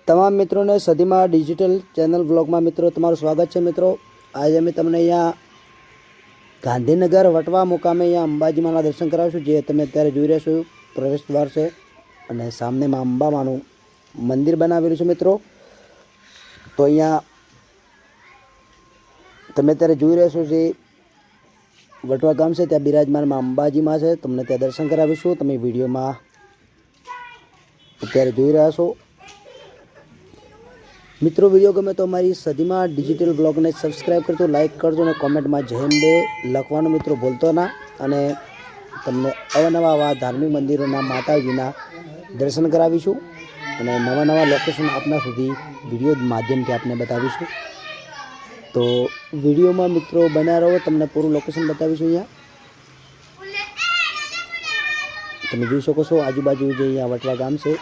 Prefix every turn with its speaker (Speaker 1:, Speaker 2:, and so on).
Speaker 1: તમામ મિત્રોને સદીમાં ડિજિટલ ચેનલ વ્લોગમાં મિત્રો તમારું સ્વાગત છે। મિત્રો આજે અમે તમને અહીંયા ગાંધીનગર વટવા મુકામે અહીંયા અંબાજી માના દર્શન કરાવીશું। જે તમે અત્યારે જોઈ રહ્યા છો પ્રવેશ દ્વાર છે અને સામે માં અંબા માનું મંદિર બનાવેલું છે। મિત્રો તો અહીંયા તમે અત્યારે જોઈ રહ્યા છો જે વટવા ગામ છે ત્યાં બિરાજમાન માં અંબાજી માં છે। તમને ત્યાં દર્શન કરાવીશું। તમે વિડીયોમાં અત્યારે જોઈ રહ્યા છો। मित्रों वीडियो गमे तो हमारी सदीमा डिजिटल ब्लॉग ने सब्सक्राइब करजो, लाइक करजो ने कॉमेंट में जय हिंद लखवानुं मित्रों भूलतो ना। अने तमने अवनवा आवा धार्मिक मंदिरों माताजीना दर्शन करावीशुं अने नवा नवा लोकेशन आपना सुधी विडियो माध्यम थी आपने बतावीशुं। तो विडियो में मित्रों बना रहो, तमने पूरुं लोकेशन बतावीशुं। अहींया तमे जोई शको छो आजूबाजू जे अहींया वटवा गाम छे।